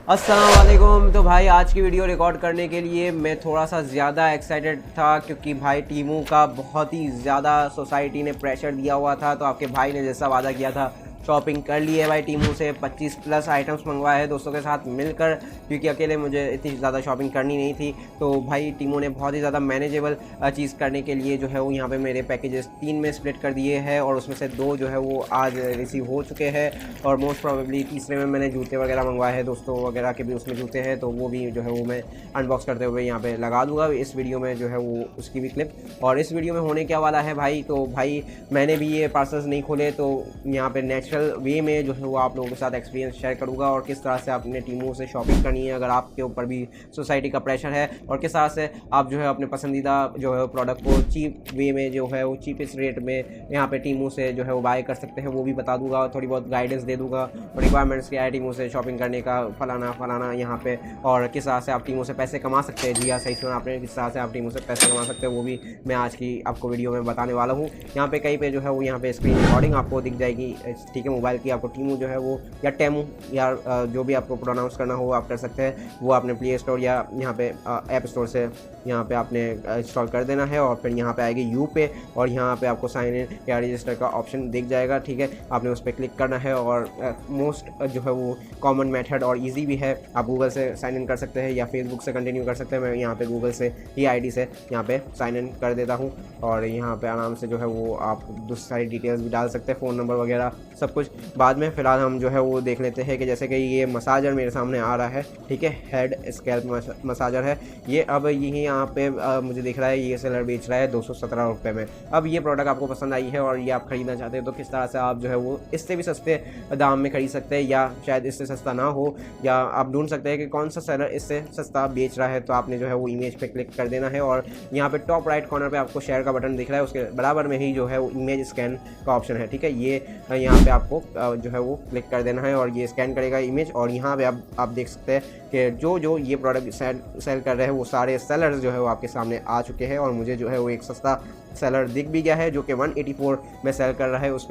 अस्सलाम वालेकुम। तो भाई आज की वीडियो रिकॉर्ड करने के लिए मैं थोड़ा सा ज़्यादा एक्साइटेड था क्योंकि भाई टीमू का बहुत ही ज़्यादा सोसाइटी ने प्रेशर दिया हुआ था। तो आपके भाई ने जैसा वादा किया था शॉपिंग कर ली है भाई। टीमू से 25 प्लस आइटम्स मंगवाए हैं दोस्तों के साथ मिलकर, क्योंकि अकेले मुझे इतनी ज़्यादा शॉपिंग करनी नहीं थी। तो भाई टीमू ने बहुत ही ज़्यादा मैनेजेबल चीज़ करने के लिए जो है वो यहाँ पे मेरे पैकेजेस 3 में स्प्लिट कर दिए हैं और उसमें से 2 जो है वो आज रिसीव हो चुके हैं और मोस्ट प्रोबेबली तीसरे में मैंने जूते वगैरह मंगवाए हैं दोस्तों वगैरह के भी उसमें जूते हैं, तो वो भी जो है वो मैं अनबॉक्स करते हुए यहाँ पे लगा दूंगा इस वीडियो में जो है वो उसकी भी क्लिप। और इस वीडियो में होने क्या वाला है भाई, तो भाई मैंने भी ये पार्सल्स नहीं खोले, तो यहाँ पे नेचुरल वे में जो है वो आप लोगों के साथ एक्सपीरियंस शेयर करूँगा और किस तरह से आपने टीमों से शॉपिंग करनी है अगर आपके ऊपर भी सोसाइटी का प्रेशर है, और किस तरह से आप जो है अपने पसंदीदा जो है प्रोडक्ट को चीप वे में जो है वो चीपेस्ट रेट में यहाँ पे टीमों से जो है वो बाय कर सकते हैं, वो भी बता दूंगा और थोड़ी बहुत गाइडेंस दे दूंगा और रिक्वायरमेंट्स क्या है टीमों से शॉपिंग करने का फलाना यहाँ पे, और किस तरह से आप टीमों से पैसे कमा सकते हैं। जी हाँ, सही सुना आपने, किस तरह से आप टीमों से पैसे कमा सकते हैं वो भी मैं आज की आपको वीडियो में बताने वाला हूँ। यहाँ पे कहीं पे जो है वो यहाँ पे स्क्रीन रिकॉर्डिंग आपको दिख जाएगी, ठीक है, मोबाइल की। आपको टीमू जो है वो या टेमू या जो भी आपको प्रोनाउंस करना हो आप कर सकते हैं, वो आपने प्ले स्टोर या यहाँ पे ऐप स्टोर से यहाँ पे आपने इंस्टॉल कर देना है और फिर यहाँ पे आएगी यू पे और यहाँ पे आपको साइन इन या रजिस्टर का ऑप्शन दिख जाएगा, ठीक है। आपने उस पर क्लिक करना है और मोस्ट जो है वो कॉमन मेथड और इजी भी है, आप गूगल से साइन इन कर सकते हैं या फेसबुक से कंटिन्यू कर सकते हैं। मैं यहाँ पे गूगल से ही आईडी से यहाँ पे साइन इन कर देता हूँ और यहाँ पे आराम से जो है वो आप दूसरी सारी डिटेल्स भी डाल सकते हैं, फ़ोन नंबर वगैरह सब कुछ बाद में। फ़िलहाल हम जो है वो देख लेते हैं कि जैसे कि ये मसाजर मेरे सामने आ रहा है, ठीक है, हेड स्कैल्प मसाजर है ये। अब यही यहाँ पे मुझे दिख रहा है ये सेलर बेच रहा है 217 रुपये में। अब ये प्रोडक्ट आपको पसंद आई है और ये आप खरीदना चाहते हैं तो किस तरह से आप जो है वो इससे भी सस्ते दाम में खरीद सकते हैं या शायद इससे सस्ता ना हो, या आप ढूंढ सकते हैं कि कौन सा सेलर इससे सस्ता बेच रहा है। तो आपने जो है वो इमेज पे क्लिक कर देना है और यहाँ पे टॉप राइट कॉर्नर पे आपको शेयर का बटन दिख रहा है, उसके बराबर में ही जो है वो इमेज स्कैन का ऑप्शन है, ठीक है। ये यहाँ पे आपको जो है वो क्लिक कर देना है और ये स्कैन करेगा इमेज और यहाँ पे आप देख सकते हैं कि जो ये प्रोडक्ट सेल कर रहे हैं वो सारे सेलर्स जो है वो आपके सामने आ चुके हैं और मुझे जो है वो एक सस्ता सेलर दिख भी गया है जो कि 184 में सेल कर रहा है, उस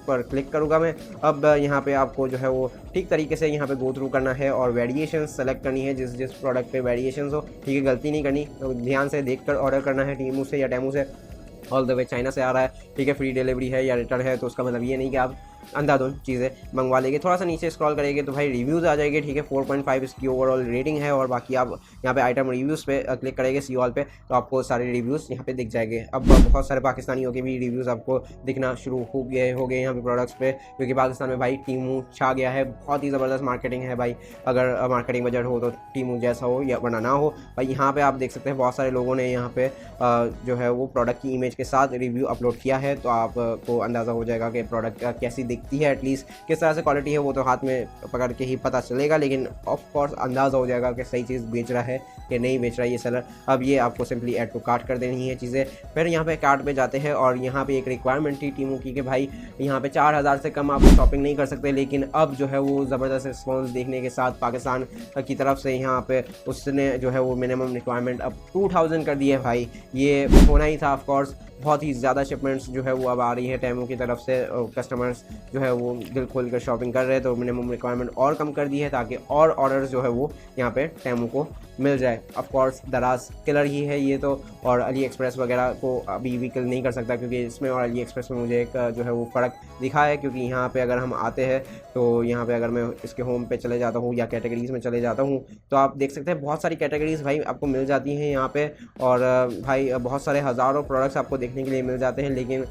पर क्लिक करूँगा मैं। अब यहाँ पे आपको जो है वो ठीक तरीके से यहाँ पे गो थ्रू करना है और वेरिएशंस सेलेक्ट करनी है, जिस प्रोडक्ट पे वेरिएशंस हो, ठीक है, गलती नहीं करनी, तो ध्यान से देख कर ऑर्डर करना है टीमू से या टेमू से। ऑल द वे चाइना से आ रहा है, ठीक है, फ्री डिलीवरी है या रिटर्न है, तो उसका मतलब ये नहीं कि आप अंधाधुंध चीज़ें मंगवा लेंगे। थोड़ा सा नीचे स्क्रॉल करेंगे तो भाई रिव्यूज़ आ जाएंगे, ठीक है, 4.5 इसकी ओवरऑल रेटिंग है और बाकी आप यहाँ पे आइटम रिव्यूज़ पे क्लिक करेंगे सी ऑल पे तो आपको सारे रिव्यूज़ यहाँ पे दिख जाएंगे। अब बहुत सारे पाकिस्तानियों के भी रिव्यूज़ आपको दिखना शुरू हो गए यहाँ पे प्रोडक्ट्स पे, क्योंकि पाकिस्तान में भाई टीमू छा गया है, बहुत ही ज़बरदस्त मार्केटिंग है भाई। अगर मार्केटिंग बजट हो तो टीमू जैसा हो या वरना ना हो भाई। यहाँ पर आप देख सकते हैं बहुत सारे लोगों ने यहाँ पे जो है वो प्रोडक्ट की इमेज के साथ रिव्यू अपलोड किया है, तो आपको अंदाज़ा हो जाएगा कि प्रोडक्ट कैसी दिखती है, एटलीस्ट किस तरह से क्वालिटी है वो तो हाथ में पकड़ के ही पता चलेगा, लेकिन ऑफ कोर्स अंदाज़ा हो जाएगा कि सही चीज़ बेच रहा है कि नहीं बेच रहा है ये सेलर। अब ये आपको सिंपली ऐड टू कार्ट कर देनी है चीज़ें। फिर यहाँ पे कार्ट पे जाते हैं और यहाँ पे एक रिक्वायरमेंट थी टीमू की कि भाई यहाँ पे 4000 से कम आप शॉपिंग नहीं कर सकते, लेकिन अब जो है वो ज़बरदस्त रिस्पॉन्स देखने के साथ पाकिस्तान की तरफ से यहाँ पे उसने जो है वो मिनिमम रिक्वायरमेंट अब 2000 कर दी है भाई। ये होना ही था ऑफकोर्स, बहुत ही ज़्यादा शिपमेंट्स जो है वो अब आ रही है टेमू की तरफ से, कस्टमर्स जो है वो दिल खोल कर शॉपिंग कर रहे हैं, तो मिनिमम रिक्वायरमेंट और कम कर दी है ताकि और ऑर्डर्स जो है वो यहाँ पे टेमू को मिल जाए। ऑफ कोर्स दराज किलर ही है ये तो, और अली एक्सप्रेस वगैरह को अभी भी किल नहीं कर सकता, क्योंकि इसमें और अली एक्सप्रेस में मुझे एक जो है वो फ़र्क दिखा है। क्योंकि यहाँ पे अगर हम आते हैं तो यहाँ पे अगर मैं इसके होम पे चले जाता हूँ या कैटेगरीज़ में चले जाता हूँ तो आप देख सकते हैं बहुत सारी कैटेगरीज़ भाई आपको मिल जाती हैं यहाँ पे, और भाई बहुत सारे हज़ारों प्रोडक्ट्स आपको देखने के लिए मिल जाते हैं। लेकिन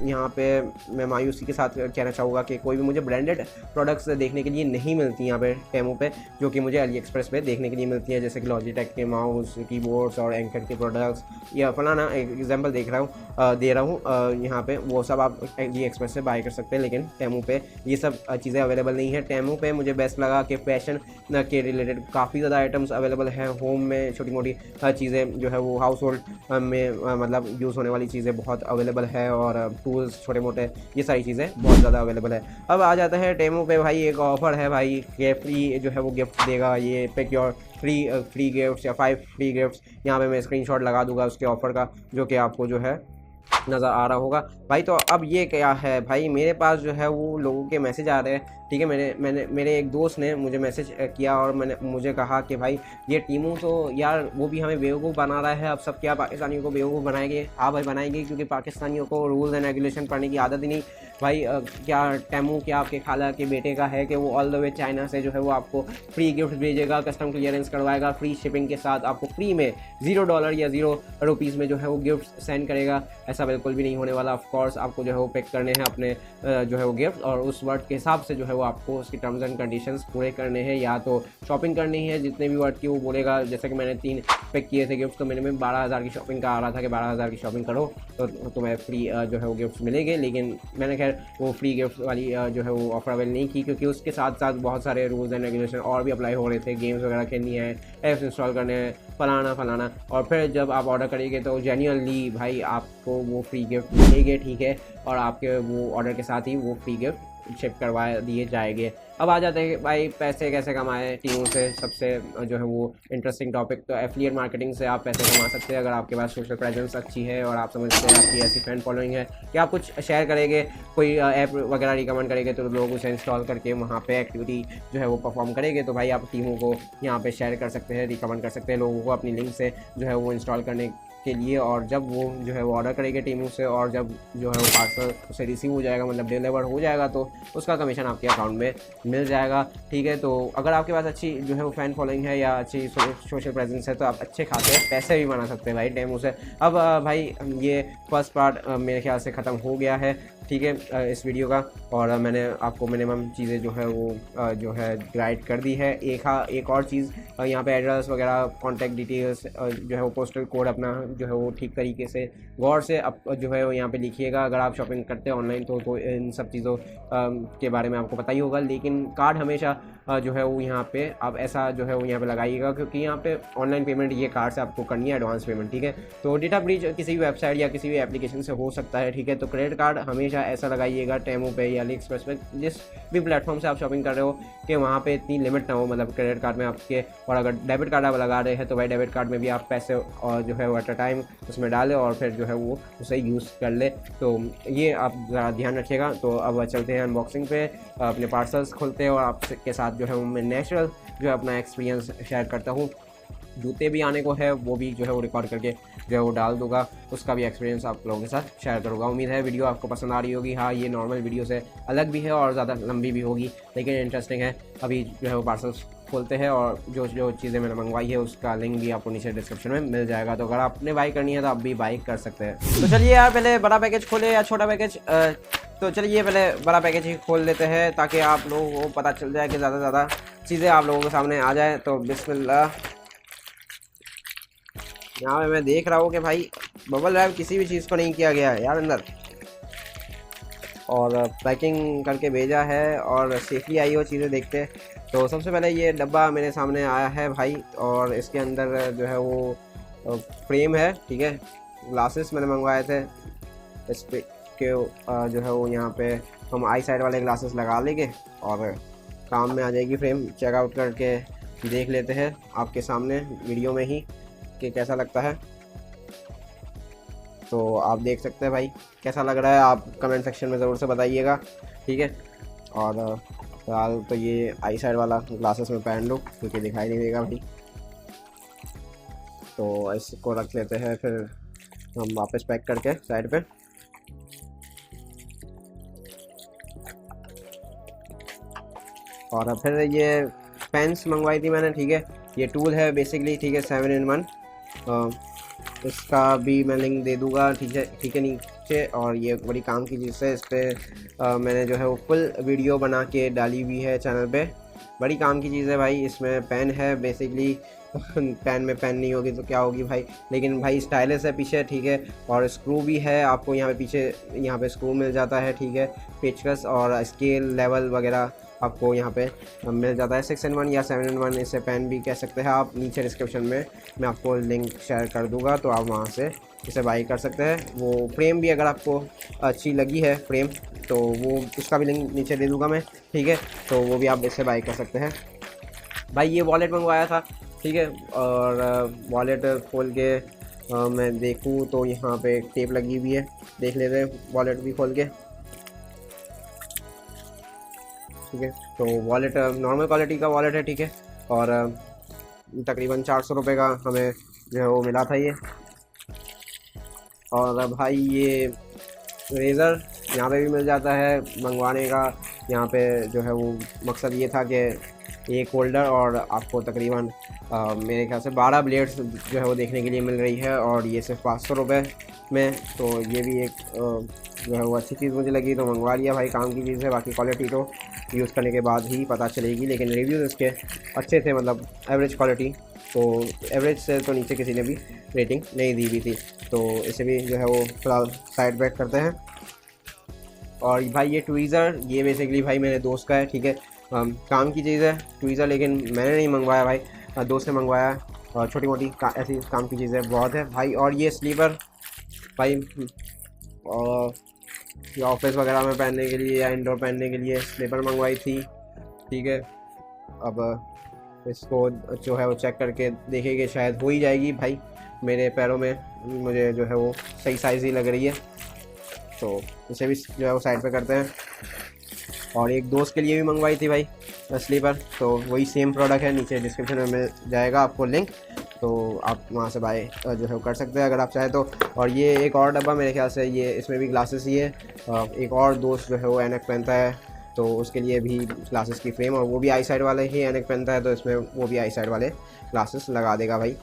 यहाँ पे मैं मायूसी के साथ कहना चाहूँगा कि कोई भी मुझे ब्रांडेड प्रोडक्ट्स देखने के लिए नहीं मिलती यहाँ पे टेमू पे, जो कि मुझे अली एक्सप्रेस पे देखने के लिए मिलती है, जैसे कि लॉजिटेक के माउस, कीबोर्ड्स और एंकर के प्रोडक्ट्स या फलाना एग्जांपल दे रहा हूँ यहाँ पे, वो सब आप अली एक्सप्रेस से बाय कर सकते हैं। लेकिन टेमू पे ये सब चीज़ें अवेलेबल नहीं है। टेमू पे मुझे बेस्ट लगा कि फैशन के रिलेटेड काफ़ी ज़्यादा आइटम्स अवेलेबल है, होम में छोटी मोटी चीज़ें जो है वो हाउस होल्ड में मतलब यूज़ होने वाली चीज़ें बहुत अवेलेबल है, और टूल्स छोटे मोटे ये सारी चीज़ें बहुत ज़्यादा अवेलेबल है। अब आ जाता है टेमू पे भाई एक ऑफ़र है भाई कि फ्री जो है वो गिफ्ट देगा, ये पिक योर फ्री गिफ्ट्स या 5 फ्री गिफ्ट्स। यहाँ पे मैं स्क्रीनशॉट लगा दूंगा उसके ऑफ़र का, जो कि आपको जो है नज़र आ रहा होगा भाई। तो अब ये क्या है भाई, मेरे पास जो है वो लोगों के मैसेज आ रहे हैं, ठीक है। मेरे एक दोस्त ने मुझे मैसेज किया और मुझे कहा कि भाई ये टीमू तो यार वो भी हमें बेवकूफ़ बना रहा है, अब सब क्या पाकिस्तानियों को बेवकूफ़ बनाएंगे। हाँ भाई बनाएंगे, क्योंकि पाकिस्तानियों को रूल्स एंड रेगुलेशन पढ़ने की आदत ही नहीं भाई। क्या टेमू क्या आपके खाला के बेटे का है कि वो ऑल द वे चाइना से जो है वो आपको फ्री गिफ्ट भेजेगा, कस्टम क्लियरेंस करवाएगा, फ्री शिपिंग के साथ आपको फ्री में $0 या ₹0 में जो है वो गिफ्ट सेंड करेगा। ऐसा बिल्कुल भी नहीं होने वाला। ऑफ कोर्स आपको जो है वो पिक करने हैं अपने जो है वो गिफ्ट, और उस वर्ड के हिसाब से जो है वो आपको उसकी टर्म्स एंड कंडीशंस पूरे करने हैं, या तो शॉपिंग करनी है जितने भी वर्ड की वो बोलेगा। जैसे कि मैंने 3 पिक किए थे गिफ्ट, तो मैंने 12,000 की शॉपिंग का आ रहा था कि 12,000 की शॉपिंग करो तो तुम्हें फ्री जो है वो गिफ्ट मिलेंगे। लेकिन मैंने खैर वो फ्री गिफ्ट वाली जो है वो ऑफर अवेल नहीं की, क्योंकि उसके साथ साथ बहुत सारे रूल्स एंड रेगुलेशन और भी अप्लाई हो रहे थे। गेम्स वगैरह खेलनी है, ऐप्स इंस्टॉल करने हैं, फलाना। और फिर जब आप ऑर्डर करेंगे तो जेन्युइनली भाई आपको वो फ्री गिफ्ट मिलेंगे, ठीक है। और आपके वो ऑर्डर के साथ ही वो फ्री गिफ्ट शिप करवा दिए जाएंगे। अब आ जाते हैं भाई पैसे कैसे कमाएं टीमों से। सबसे जो है वो इंटरेस्टिंग टॉपिक, तो एफिलिएट मार्केटिंग से आप पैसे कमा सकते हैं अगर आपके पास सोशल प्रेजेंस अच्छी है और आप समझते हैं आपकी ऐसी फैन फॉलोइंग है कि आप कुछ शेयर करेंगे, कोई ऐप वगैरह रिकमेंड करेंगे तो लोग उसे इंस्टॉल करके वहाँ पे एक्टिविटी जो है वो परफॉर्म करेंगे। तो भाई आप टीमों को यहाँ पे शेयर कर सकते हैं, रिकमेंड कर सकते हैं लोगों को अपनी लिंक से जो है वो इंस्टॉल करने के लिए। और जब वो जो है वो ऑर्डर करेंगे टीमों से, और जब जो है वो पार्सल उसे रिसीव हो जाएगा, मतलब डिलीवर हो जाएगा, तो उसका कमीशन आपके अकाउंट में मिल जाएगा, ठीक है। तो अगर आपके पास अच्छी जो है वो फैन फॉलोइंग है या अच्छी सोशल प्रेजेंस है तो आप अच्छे खासे पैसे भी बना सकते हैं भाई टेमू से। अब भाई ये फर्स्ट पार्ट मेरे ख्याल से ख़त्म हो गया है, ठीक है, इस वीडियो का। और मैंने आपको मिनिमम चीज़ें जो है वो जो है गाइड कर दी है। एक और चीज़ यहाँ पे एड्रेस वगैरह, कॉन्टैक्ट डिटेल्स जो है वो पोस्टल कोड अपना जो है वो ठीक तरीके से गौर से जो है वो यहाँ पे लिखिएगा। अगर आप शॉपिंग करते हैं ऑनलाइन तो इन सब चीज़ों के बारे में आपको पता ही होगा। लेकिन कार्ड हमेशा जो है वो यहाँ पे आप ऐसा जो है वो यहाँ पे लगाइएगा, क्योंकि यहाँ पे ऑनलाइन पेमेंट ये कार्ड से आपको करनी है, एडवांस पेमेंट, ठीक है। तो डेटा ब्रीच किसी भी वेबसाइट या किसी भी एप्लीकेशन से हो सकता है, ठीक है। तो क्रेडिट कार्ड हमेशा ऐसा लगाइएगा टेमू पे या अली एक्सप्रेस पे, जिस भी प्लेटफॉर्म से आप शॉपिंग कर रहे हो, कि वहाँ पे इतनी लिमिट ना हो, मतलब क्रेडिट कार्ड में आपके। और अगर डेबिट कार्ड आप लगा रहे हैं तो भाई डेबिट कार्ड में भी आप पैसे और जो है वो एट अ टाइम उसमें डालें और फिर जो है वो उसे यूज़ कर ले। तो ये आप ज़रा ध्यान रखिएगा। तो अब चलते हैं अनबॉक्सिंग पे, अपने पार्सल्स खोलते हैं और आपके साथ जो है वो मैं नेचुरल जो है अपना एक्सपीरियंस शेयर करता हूँ। जूते भी आने को है, वो भी जो है वो रिकॉर्ड करके जो है वो डाल दूंगा, उसका भी एक्सपीरियंस आप लोगों के साथ शेयर करूँगा। उम्मीद है वीडियो आपको पसंद आ रही होगी। हाँ, ये नॉर्मल वीडियो से अलग भी है और ज़्यादा लंबी भी होगी, लेकिन इंटरेस्टिंग है। अभी जो है वो पार्सल्स खोलते हैं और जो चीज़ें मैंने मंगवाई है उसका लिंक भी आपको नीचे डिस्क्रिप्शन में मिल जाएगा। तो अगर आपने बाई करनी है तो आप भी बाई कर सकते हैं। तो चलिए यार, पहले बड़ा पैकेज खोले या छोटा पैकेज? तो चलिए पहले बड़ा पैकेज ही खोल लेते हैं, ताकि आप लोगों को पता चल जाए कि ज़्यादा से ज़्यादा चीज़ें आप लोगों के सामने आ जाए। तो बिस्मिल्लाह। यहाँ पे मैं देख रहा हूँ कि भाई बबल रैप किसी भी चीज़ को नहीं किया गया है यार अंदर, और पैकिंग करके भेजा है और सेफली आई हो चीज़ें देखते हैं। तो सबसे पहले ये डब्बा मेरे सामने आया है भाई, और इसके अंदर जो है वो फ्रेम है, ठीक है। ग्लासेस मैंने मंगवाए थे, इस पे के जो है वो यहाँ पे हम आई साइड वाले ग्लासेस लगा लेंगे और काम में आ जाएगी फ्रेम। चेकआउट करके देख लेते हैं आपके सामने वीडियो में ही कि कैसा लगता है। तो आप देख सकते हैं भाई कैसा लग रहा है, आप कमेंट सेक्शन में ज़रूर से बताइएगा, ठीक है। और फिलहाल तो ये आई साइड वाला ग्लासेस में पहन लो क्योंकि दिखाई नहीं देगा भाई। तो इसको रख लेते हैं, फिर हम वापस पैक करके साइड पे। और फिर ये पेन्स मंगवाई थी मैंने, ठीक है। ये टूल है बेसिकली, ठीक है, 7-in-1। इसका भी मैं लिंक दे दूंगा, ठीक है नीचे। और ये बड़ी काम की चीज़ है, इस पर मैंने जो है वो फुल वीडियो बना के डाली हुई है चैनल पे। बड़ी काम की चीज़ है भाई। इसमें पेन है बेसिकली पेन में पेन नहीं होगी तो क्या होगी भाई, लेकिन भाई स्टाइलिश है पीछे, ठीक है। और स्क्रू भी है आपको यहाँ पे पीछे, यहाँ पे स्क्रू मिल जाता है, ठीक है। पेचकस और स्केल लेवल वगैरह आपको यहाँ पे मिल जाता है। 6-in-1 या 7-in-1 इसे पेन भी कह सकते हैं आप। नीचे डिस्क्रिप्शन में मैं आपको लिंक शेयर कर दूँगा, तो आप वहाँ से इसे बाई कर सकते हैं। वो फ्रेम भी अगर आपको अच्छी लगी है फ्रेम, तो वो उसका भी लिंक नीचे दे दूँगा मैं, ठीक है। तो वो भी आप इससे बाई कर सकते हैं भाई। ये वॉलेट मंगवाया था, ठीक है। और वॉलेट खोल के मैं देखूँ तो यहाँ पे टेप लगी हुई है, देख लेते हैं वॉलेट भी खोल के। ठीक है, तो वॉलेट नॉर्मल क्वालिटी का वॉलेट है। ठीक है, और तकरीबन 400 रुपये का हमें जो है वो मिला था ये। और भाई ये रेज़र यहाँ पे भी मिल जाता है मंगवाने का। यहाँ पे जो है वो मकसद ये था कि एक होल्डर और आपको तकरीबन मेरे ख्याल से 12 ब्लेड्स जो है वो देखने के लिए मिल रही है, और ये सिर्फ 500 रुपये में। तो ये भी एक जो है वो अच्छी चीज़ मुझे लगी, तो मंगवा लिया भाई। काम की चीज़ है, बाकी क्वालिटी तो यूज़ करने के बाद ही पता चलेगी, लेकिन रिव्यूज़ इसके अच्छे थे, मतलब एवरेज क्वालिटी। तो एवरेज से तो नीचे किसी ने भी रेटिंग नहीं दी हुई थी, तो इसे भी जो है वो फिलहाल साइड बैक करते हैं। और भाई ये ट्वीज़र, ये बेसिकली भाई मेरे दोस्त का है। ठीक है, काम की चीज़ है ट्वीज़र, लेकिन मैंने नहीं मंगवाया भाई, दोस्त ने मंगवाया। और छोटी मोटी ऐसी काम की चीज़ें बहुत है भाई। और ये स्लीपर भाई, और ये ऑफिस वगैरह में पहनने के लिए या इंडोर पहनने के लिए स्लीपर मंगवाई थी। ठीक है, अब इसको जो है वो चेक करके देखेंगे, शायद हो ही जाएगी भाई। मेरे पैरों में मुझे जो है वो सही साइज़ ही लग रही है, तो इसे भी जो है वो साइड पे करते हैं। और एक दोस्त के लिए भी मंगवाई थी भाई स्लीपर, तो वही सेम प्रोडक्ट है, नीचे डिस्क्रिप्शन में मिल जाएगा आपको लिंक, तो आप वहाँ से बाय जो है वो कर सकते हैं अगर आप चाहें तो। और ये एक और डब्बा मेरे ख्याल से, ये इसमें भी ग्लासेस ही है। एक और दोस्त जो है वो ऐनक पहनता है, तो उसके लिए भी ग्लासेस की फ्रेम, और वो भी आई साइड वाले ही ऐनक पहनता है, तो इसमें वो भी आई साइड वाले ग्लासेस लगा देगा भाई।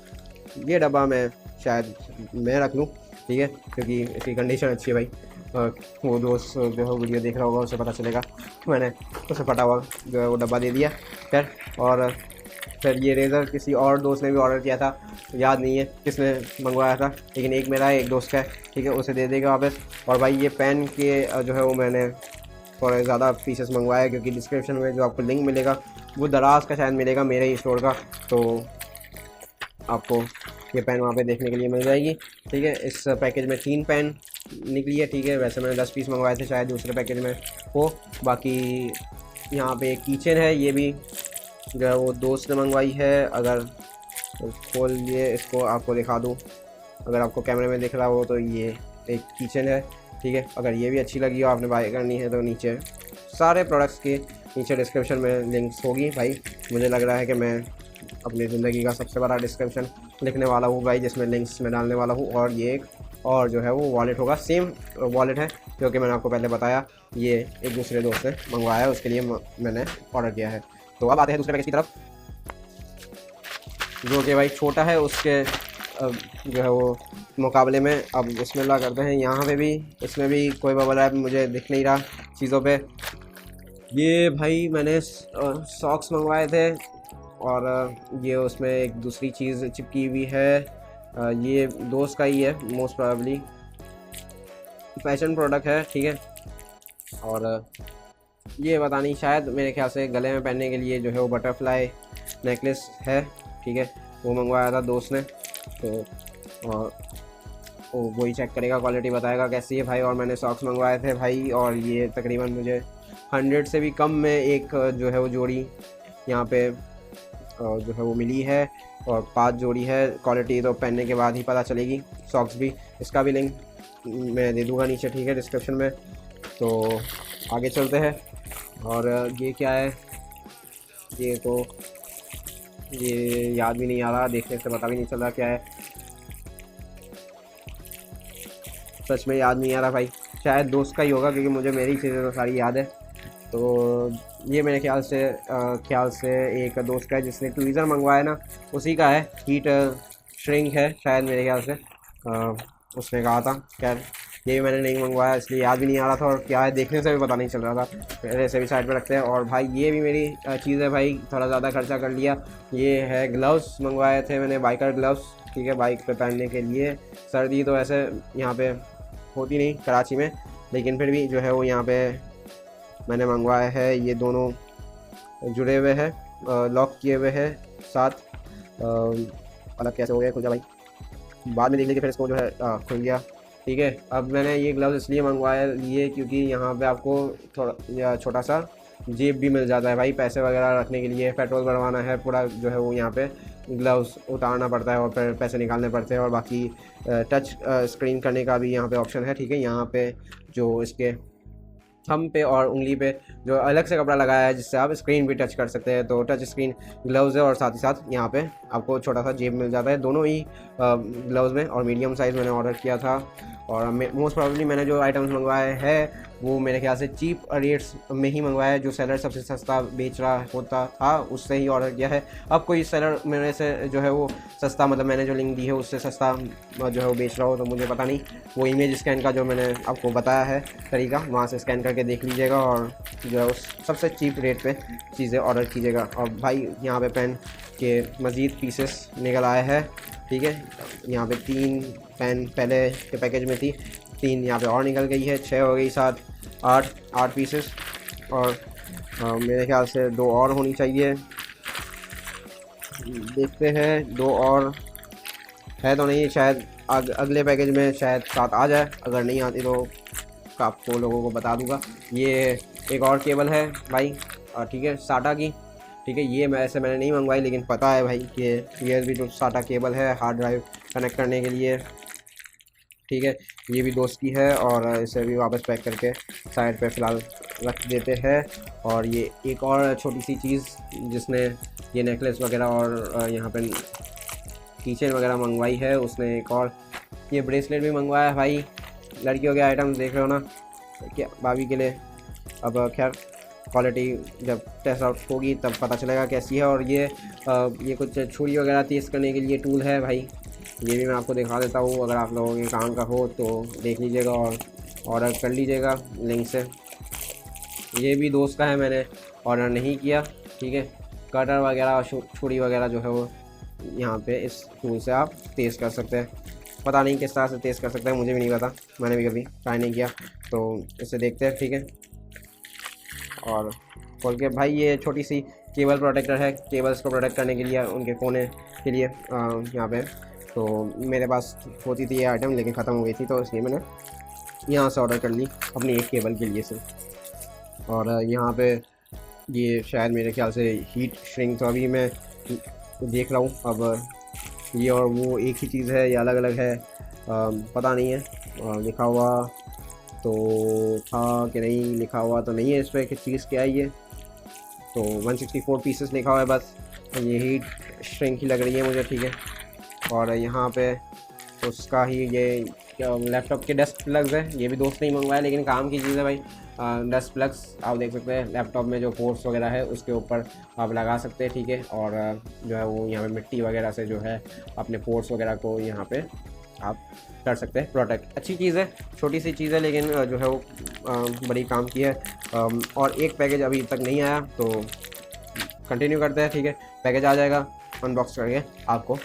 ये डब्बा मैं शायद मैं रख लूँ, ठीक है, क्योंकि इसकी कंडीशन अच्छी है भाई। वो दोस्त जो है वीडियो देख रहा होगा, उसे पता चलेगा मैंने उसे फटा हुआ जो है वो डब्बा दे दिया। खैर, और फिर ये रेज़र किसी और दोस्त ने भी ऑर्डर किया था, याद नहीं है किसने मंगवाया था, लेकिन एक मेरा है एक दोस्त का है। ठीक है, उसे दे देगा वापस। और भाई ये पेन के जो है वो मैंने थोड़े ज़्यादा पीसेस मंगवाया, क्योंकि डिस्क्रिप्शन में जो आपको लिंक मिलेगा वो दराज का शायद मिलेगा, मेरे ही स्टोर का, तो आपको ये पेन वहाँ पे देखने के लिए मिल जाएगी। ठीक है, इस पैकेज में 3 पेन निकली है। ठीक है, वैसे मैंने 10 पीस मंगवाए थे, शायद दूसरे पैकेज में हो। बाकी यहाँ पे एक कीचेन है, ये भी जो है वो दोस्त ने मंगवाई है। अगर खोल लिए इसको आपको दिखा दूँ, अगर आपको कैमरे में दिख रहा हो तो ये एक कीचेन है। ठीक है, अगर ये भी अच्छी लगी हो, आपने बाय करनी है, तो नीचे सारे प्रोडक्ट्स के नीचे डिस्क्रिप्शन में लिंक्स होगी भाई। मुझे लग रहा है कि मैं अपनी ज़िंदगी का सबसे बड़ा डिस्क्रिप्शन लिखने वाला हूँ भाई, जिसमें लिंक्स मैं डालने वाला हूँ। और ये एक और जो है वो वॉलेट होगा, सेम वॉलेट है जो कि मैंने आपको पहले बताया, ये एक दूसरे दोस्त ने मंगवाया है, उसके लिए मैंने ऑर्डर किया है। तो अब आते हैं दूसरे पैकेज की तरफ, जो कि भाई छोटा है उसके जो है वो मुकाबले में। अब बिस्मिल्लाह करते हैं। यहाँ पे भी, इसमें भी कोई बबल रैप मुझे दिख नहीं रहा चीज़ों पे। ये भाई मैंने सॉक्स मंगवाए थे, और ये उसमें एक दूसरी चीज़ चिपकी हुई है। ये दोस्त का ही है, मोस्ट प्रोबेबली फैशन प्रोडक्ट है। ठीक है, और ये पता नहीं, शायद मेरे ख्याल से गले में पहनने के लिए जो है वो बटरफ्लाई नेकलेस है। ठीक है, वो मंगवाया था दोस्त ने, तो और वो ही चेक करेगा, क्वालिटी बताएगा कैसी है भाई। और मैंने सॉक्स मंगवाए थे भाई, और ये तकरीबन मुझे 100 से भी कम में एक जो है वो जोड़ी यहाँ पे जो है वो मिली है, और 5 जोड़ी है। क्वालिटी तो पहनने के बाद ही पता चलेगी। सॉक्स भी, इसका भी लिंक मैं दे दूँगा नीचे, ठीक है, डिस्क्रिप्शन में। तो आगे चलते हैं। और ये क्या है, ये तो ये याद भी नहीं आ रहा, देखने से पता भी नहीं चल रहा क्या है, सच में याद नहीं आ रहा भाई। शायद दोस्त का ही होगा, क्योंकि मुझे मेरी चीज़ें तो सारी याद है। तो ये मेरे ख्याल से एक दोस्त का है जिसने ट्वीज़र मंगवाया ना, उसी का है। हीट श्रिंक है शायद, मेरे ख्याल से उसने कहा था। खैर, ये भी मैंने नहीं मंगवाया, इसलिए याद भी नहीं आ रहा था, और क्या है देखने से भी पता नहीं चल रहा था। ऐसे भी साइड पे रखते हैं। और भाई ये भी मेरी चीज़ है भाई, थोड़ा ज़्यादा खर्चा कर लिया। ये है ग्लव्स मंगवाए थे मैंने, बाइकर ग्लव्स। ठीक है, बाइक पे पहनने के लिए। सर्दी तो ऐसे यहाँ पे होती नहीं कराची में, लेकिन फिर भी जो है वो यहाँ पे मैंने मंगवाया है। ये दोनों जुड़े हुए हैं, लॉक किए हुए हैं साथ। अलग कैसे हो गया खुल जा भाई, बाद में देख लीजिए, फिर इसको जो है खुल गया। ठीक है, अब मैंने ये ग्लव्स इसलिए मंगवाया लिए क्योंकि यहाँ पे आपको थोड़ा छोटा सा जेब भी मिल जाता है भाई, पैसे वगैरह रखने के लिए, पेट्रोल भरवाना है पूरा जो है वो यहाँ पे ग्लव्स उतारना पड़ता है और फिर पैसे निकालने पड़ते हैं। और बाकी टच स्क्रीन करने का भी यहाँ पे ऑप्शन है, ठीक है। यहाँ पे जो इसके थंब पे और उंगली पे जो अलग से कपड़ा लगाया है जिससे आप स्क्रीन भी टच कर सकते हैं, तो टच स्क्रीन ग्लव्स है और साथ ही साथ यहाँ पे आपको छोटा सा जेब मिल जाता है दोनों ही ग्लव्स में। और मीडियम साइज़ मैंने ऑर्डर किया था और मोस्ट प्रॉब्ली मैंने जो आइटम्स मंगवाए हैं वो मेरे ख्याल से चीप रेट्स में ही मंगवाया है। जो सेलर सबसे सस्ता बेच रहा होता था उससे ही ऑर्डर किया है। अब कोई सेलर मेरे से जो है वो सस्ता, मतलब मैंने जो लिंक दी है उससे सस्ता जो है वो बेच रहा हो तो मुझे पता नहीं। वो इमेज स्कैन का जो मैंने आपको बताया है तरीका, वहाँ से स्कैन करके देख लीजिएगा और जो है उस सबसे चीप रेट पे चीज़ें ऑर्डर कीजिएगा। और भाई यहाँ पे पेन के मज़ीद पीसेस निकल आए हैं, ठीक है। यहाँ पे 3 पेन पहले के पैकेज में थी, 3 यहाँ पे और निकल गई है, 6 हो गई, 7 8 पीसेस। और मेरे ख्याल से 2 और होनी चाहिए, देखते हैं 2 और है तो नहीं, शायद अगले पैकेज में शायद 7 आ जाए, अगर नहीं आती तो आपको लोगों को बता दूंगा। ये एक और केबल है भाई, ठीक है, साटा की, ठीक है। ये मैंने नहीं मंगवाई लेकिन पता है भाई कि ये भी जो साटा केबल है हार्ड ड्राइव कनेक्ट करने के लिए, ठीक है। ये भी दोस्त की है और इसे भी वापस पैक करके साइड पे फ़िलहाल रख देते हैं। और ये एक और छोटी सी चीज़ जिसने ये नेकलेस वगैरह और यहाँ पे कीचेन वगैरह मंगवाई है, उसने एक और ये ब्रेसलेट भी मंगवाया है भाई। लड़कियों के आइटम्स देख रहे हो ना, क्या भाभी के लिए। अब खैर क्वालिटी जब टेस्ट आउट होगी तब पता चलेगा कैसी है। और ये कुछ छुरी वगैरह तेज़ करने के लिए टूल है भाई, ये भी मैं आपको दिखा देता हूँ। अगर आप लोगों के काम का हो तो देख लीजिएगा और ऑर्डर कर लीजिएगा लिंक से। ये भी दोस्त का है, मैंने ऑर्डर नहीं किया, ठीक है। कटर वगैरह और छुरी वगैरह जो है वो यहाँ पे इस टूल से आप तेज़ कर सकते हैं। पता नहीं किस तरह से तेज़ कर सकते हैं, मुझे भी नहीं पता, मैंने भी कभी ट्राई नहीं किया, तो इसे देखते हैं, ठीक है। और खोल के भाई ये छोटी सी केबल प्रोटेक्टर है, केबल्स को प्रोटेक्ट करने के लिए, उनके कोने के लिए यहाँ पे। तो मेरे पास होती थी ये आइटम लेकिन ख़त्म हो गई थी, तो इसलिए मैंने यहाँ से ऑर्डर कर ली अपनी एक केबल के लिए सिर्फ। और यहाँ पे ये शायद मेरे ख्याल से हीट श्रिंक, तो अभी मैं देख रहा हूँ अब ये और वो एक ही चीज़ है या अलग अलग है, पता नहीं है। लिखा हुआ तो था कि नहीं, लिखा हुआ तो नहीं है इस पर कि चीज़ क्या है ये। तो 164 पीसेस लिखा हुआ है बस, ये हीट श्रिंक ही लग रही है मुझे, ठीक है। और यहाँ पे उसका ही ये लैपटॉप के डेस्क प्लग्स है, ये भी दोस्त नहीं मंगवाया लेकिन काम की चीज़ है भाई। डेस्क प्लग्स आप देख सकते हैं, लैपटॉप में जो पोर्ट्स वगैरह है उसके ऊपर आप लगा सकते हैं, ठीक है। और जो है वो यहाँ पे मिट्टी वगैरह से जो है अपने पोर्ट्स वगैरह को यहाँ पे आप कर सकते हैं प्रोटेक्ट। अच्छी चीज़ है, छोटी सी चीज़ है लेकिन जो है वो बड़ी काम की है। और एक पैकेज अभी तक नहीं आया तो कंटिन्यू करते हैं, ठीक है। पैकेज आ जाएगा, अनबॉक्स करके आपको।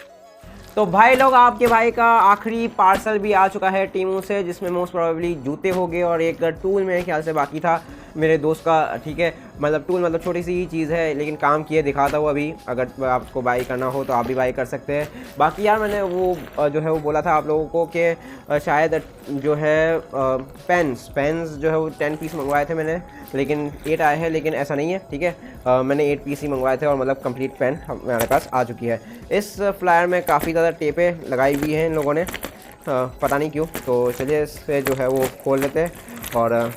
तो भाई लोग, आपके भाई का आखिरी पार्सल भी आ चुका है टीमू से, जिसमें मोस्ट प्रोबेबली जूते हो गए और एक टूल मेरे ख्याल से बाकी था मेरे दोस्त का, ठीक है। मतलब टूल मतलब छोटी सी ही चीज़ है लेकिन काम की है, दिखाता हूँ अभी। अगर आपको बाई करना हो तो आप भी बाई कर सकते हैं। बाकी यार मैंने वो जो है वो बोला था आप लोगों को कि शायद जो है पेन्स जो है वो 10 पीस मंगवाए थे मैंने, लेकिन 8 आए हैं, लेकिन ऐसा नहीं है, ठीक है। मैंने 8 पीस ही मंगवाए थे और मतलब कंप्लीट पेन हमारे पास आ चुकी है। इस फ्लायर में काफ़ी ज़्यादा टेपें लगाई हुई हैं इन लोगों ने, पता नहीं क्यों। तो चलिए इससे जो है वो खोल लेते हैं। और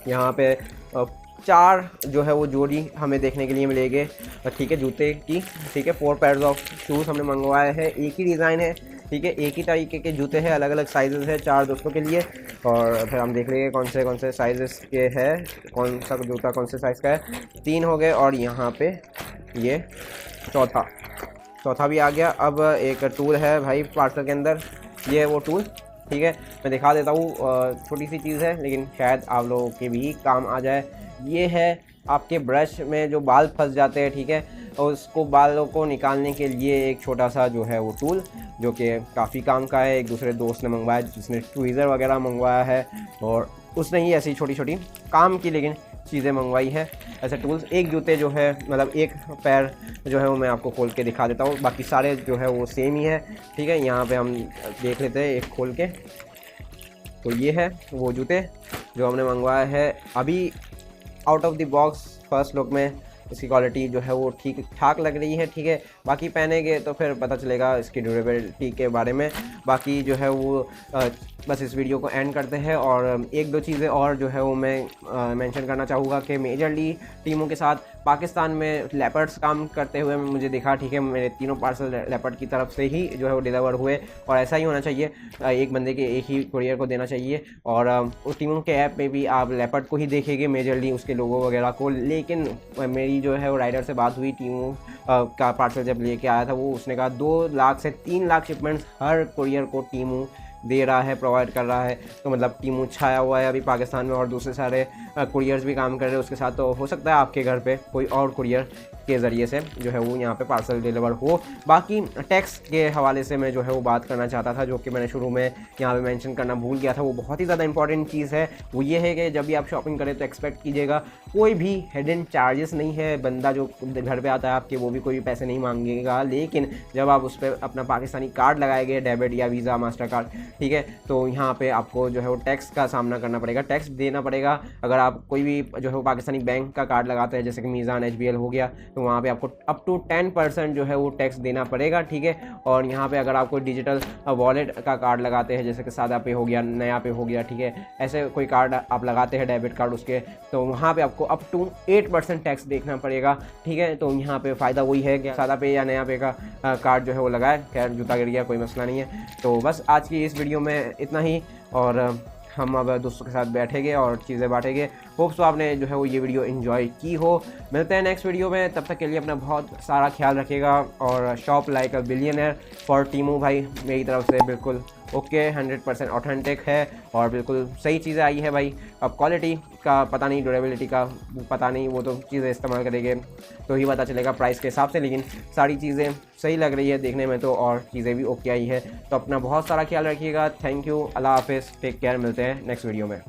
यहाँ पे 4 जो है वो जोड़ी हमें देखने के लिए मिलेंगे, ठीक है, जूते की, ठीक है। 4 पेयर्स ऑफ शूज़ हमने मंगवाए हैं, एक ही डिज़ाइन है, ठीक है, एक ही तरीके के जूते हैं, अलग अलग साइज़ है 4 दोस्तों के लिए। और फिर हम देख लेंगे कौन से साइज़ के है, कौन सा जूता कौन से साइज़ का है। 3 हो गए और यहाँ पे ये चौथा भी आ गया। अब एक टूल है भाई पार्सल के अंदर, ये है वो टूल, ठीक है। मैं दिखा देता हूँ, छोटी सी चीज़ है लेकिन शायद आप लोगों के भी काम आ जाए। ये है आपके ब्रश में जो बाल फंस जाते हैं, ठीक है, और उसको बालों को निकालने के लिए एक छोटा सा जो है वो टूल, जो कि काफ़ी काम का है। एक दूसरे दोस्त ने मंगवाया जिसने ट्वीज़र वगैरह मंगवाया है, और उसने ही ऐसी छोटी छोटी काम की लेकिन चीज़ें मंगवाई है, ऐसे टूल्स। एक जूते जो है मतलब एक पैर जो है वो मैं आपको खोल के दिखा देता हूँ, बाकी सारे जो है वो सेम ही है, ठीक है। यहाँ पे हम देख लेते हैं एक खोल के। तो ये है वो जूते जो हमने मंगवाया है। अभी out of the box first look में इसकी क्वालिटी जो है वो ठीक ठाक लग रही है, ठीक है। बाकी पहनेंगे तो फिर पता चलेगा इसकी ड्यूरेबिलिटी के बारे में। बाकी जो है वो बस इस वीडियो को एंड करते हैं। और एक दो चीज़ें और जो है वो मैं मेंशन करना चाहूँगा कि मेजरली टीमों के साथ पाकिस्तान में लेपर्ड्स काम करते हुए मुझे दिखा, ठीक है। मेरे तीनों पार्सल लेपर्ड की तरफ से ही जो है वो डिलीवर हुए, और ऐसा ही होना चाहिए, एक बंदे के एक ही कुरियर को देना चाहिए। और उस टीमों के ऐप में भी आप लेपर्ड को ही देखेंगे मेजरली, उसके लोगो वगैरह को। लेकिन मेरी जो है वो राइडर से बात हुई, टीमों का पार्सल जब लेके आया था वो, उसने कहा 2 लाख से 3 लाख शिपमेंट्स हर कुरियर को टीमों दे रहा है, प्रोवाइड कर रहा है। तो मतलब टीमों छाया हुआ है अभी पाकिस्तान में, और दूसरे सारे कुरियर्स भी काम कर रहे हैं उसके साथ। तो हो सकता है आपके घर पे कोई और कुरियर के ज़रिए से जो है वो यहाँ पे पार्सल डिलीवर हो। बाकी टैक्स के हवाले से मैं जो है वो बात करना चाहता था, जो कि मैंने शुरू में यहाँ पे मेंशन करना भूल गया था। वो बहुत ही ज़्यादा इंपॉर्टेंट चीज़ है। वो ये है कि जब भी आप शॉपिंग करें तो एक्सपेक्ट कीजिएगा कोई भी हिडन चार्जेस नहीं है। बंदा जो घर पे आता है आपके, वो भी कोई भी पैसे नहीं मांगेगा। लेकिन जब आप उस पर अपना पाकिस्तानी कार्ड लगाएंगे, डेबिट या वीज़ा, मास्टर कार्ड, ठीक है, तो यहाँ पे आपको जो है वो टैक्स का सामना करना पड़ेगा, टैक्स देना पड़ेगा। अगर आप कोई भी जो है वो पाकिस्तानी बैंक का कार्ड लगाते हैं, जैसे कि मीज़ान, HBL हो गया, तो वहाँ पे आपको अप टू 10% जो है वो टैक्स देना पड़ेगा, ठीक है। और यहाँ पे अगर आप कोई डिजिटल वॉलेट का कार्ड लगाते हैं, जैसे कि सादा पे हो गया, नया पे हो गया, ठीक है, ऐसे कोई कार्ड आप लगाते हैं डेबिट कार्ड उसके, तो वहाँ पे आपको अप टू 8% टैक्स देखना पड़ेगा, ठीक है। तो यहाँ पे फ़ायदा वही है कि सादा पे या नया पे का कार्ड जो है वो लगाए। खैर जूता गिर गया, कोई मसला नहीं है। तो बस आज की इस वीडियो में इतना ही, और हम अब दोस्तों के साथ बैठेंगे और चीज़ें बांटेंगे। होप्स तो आपने जो है वो ये वीडियो एंजॉय की हो। मिलते हैं नेक्स्ट वीडियो में, तब तक के लिए अपना बहुत सारा ख्याल रखिएगा। और shop like a billionaire for Temu भाई मेरी तरफ से बिल्कुल ओके, 100% ऑथेंटिक है और बिल्कुल सही चीज़ें आई है भाई। अब क्वालिटी का पता नहीं, ड्यूरेबिलिटी का पता नहीं, वो तो चीज़ें इस्तेमाल करेंगे तो ही पता चलेगा प्राइस के हिसाब से। लेकिन सारी चीज़ें सही लग रही है देखने में तो, और चीज़ें भी ओके आई है। तो अपना बहुत सारा ख्याल रखिएगा। थैंक यू, अल्लाह हाफिज़, टेक केयर। मिलते हैं नेक्स्ट वीडियो में।